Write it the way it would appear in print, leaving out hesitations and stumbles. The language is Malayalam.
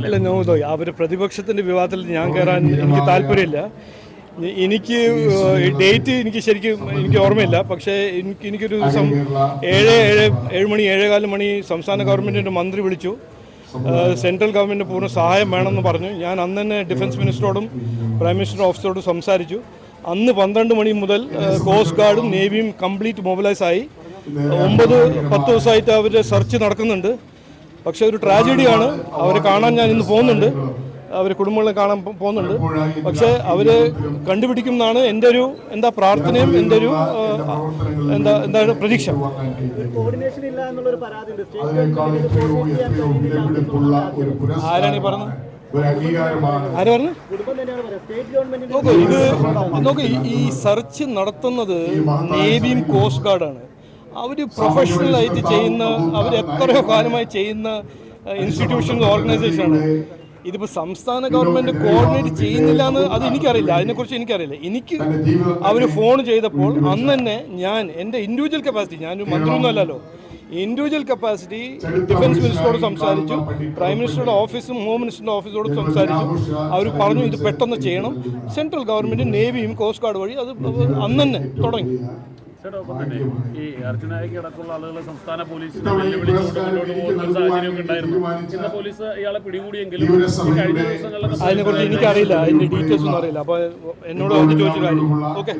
അല്ല നോതോ അവരുടെ പ്രതിപക്ഷത്തിൻ്റെ വിവാദത്തിൽ ഞാൻ കയറാൻ എനിക്ക് താല്പര്യമില്ല. എനിക്ക് ഡേറ്റ് എനിക്ക് ശരിക്കും എനിക്ക് ഓർമ്മയില്ല. പക്ഷേ എനിക്കൊരു ദിവസം 7:15 സംസ്ഥാന ഗവൺമെൻറ്റിൻ്റെ മന്ത്രി വിളിച്ചു. സെൻട്രൽ ഗവൺമെൻറ് പൂർണ്ണ സഹായം വേണമെന്ന് പറഞ്ഞു. ഞാൻ അന്ന് തന്നെ ഡിഫൻസ് മിനിസ്റ്ററോടും പ്രൈം മിനിസ്റ്റർ ഓഫീസറോടും സംസാരിച്ചു. അന്ന് 12 മണി മുതൽ കോസ്റ്റ് ഗാർഡും നേവിയും കംപ്ലീറ്റ് മൊബിലൈസ് ആയി. 9-10 ദിവസമായിട്ട് അവരുടെ സെർച്ച് നടക്കുന്നുണ്ട്. പക്ഷെ ഒരു ട്രാജഡിയാണ്. അവരെ കാണാൻ ഞാൻ ഇന്ന് പോകുന്നുണ്ട്, അവരെ കുടുംബങ്ങളെ കാണാൻ പോകുന്നുണ്ട്. പക്ഷേ അവരെ കണ്ടുപിടിക്കും എന്നാണ് എൻ്റെ ഒരു പ്രാർത്ഥനയും എൻ്റെ ഒരു എന്താണ് പ്രതീക്ഷ. ആരാണ് ഈ പറഞ്ഞത്? ആര് പറഞ്ഞു? നോക്കൂ, ഈ സെർച്ച് നടത്തുന്നത് നേവിയും കോസ്റ്റ് ഗാർഡാണ്. അവർ പ്രൊഫഷണലായിട്ട് ചെയ്യുന്ന, അവർ എത്രയോ കാലമായി ചെയ്യുന്ന ഇൻസ്റ്റിറ്റ്യൂഷൻസ് ഓർഗനൈസേഷനാണ്. ഇതിപ്പോൾ സംസ്ഥാന ഗവൺമെൻറ് കോർഡിനേറ്റ് ചെയ്യുന്നില്ല എന്ന് അത് എനിക്കറിയില്ല, അതിനെക്കുറിച്ച് എനിക്കറിയില്ല. എനിക്ക് അവർ ഫോൺ ചെയ്തപ്പോൾ അന്ന് തന്നെ ഞാൻ എൻ്റെ ഇൻഡിവിജ്വൽ കപ്പാസിറ്റി, ഞാനൊരു മന്ത്രിയൊന്നും അല്ലല്ലോ, ഇൻഡിവിജ്വൽ കപ്പാസിറ്റി ഡിഫൻസ് മിനിസ്റ്ററോട് സംസാരിച്ചു, പ്രൈം മിനിസ്റ്ററുടെ ഓഫീസും ഹോം മിനിസ്റ്ററുടെ ഓഫീസോട് സംസാരിച്ചു. അവർ പറഞ്ഞു ഇത് പെട്ടെന്ന് ചെയ്യണം. സെൻട്രൽ ഗവൺമെൻറ് നേവിയും കോസ്റ്റ് ഗാർഡ് വഴി അത് അന്ന് തന്നെ തുടങ്ങി. ഈ അർച്ചനായ്ക്ക് അടക്കമുള്ള ആളുകൾ സംസ്ഥാന പോലീസിനെ വെല്ലുവിളിച്ചുകൊണ്ട് മുന്നോട്ട് പോകുന്ന ഒരു സാഹചര്യമൊക്കെ ഉണ്ടായിരുന്നു. ഇന്ന് പോലീസ് ഇയാളെ പിടികൂടിയെങ്കിലും കഴിഞ്ഞ ദിവസങ്ങളിലൊക്കെ അതിനെക്കുറിച്ച് എനിക്കറിയില്ല, അതിൻ്റെ ഡീറ്റെയിൽസ് ഒന്നും അറിയില്ല. അപ്പോൾ എന്നോട് ചോദിച്ചു കാര്യം. ഓക്കെ.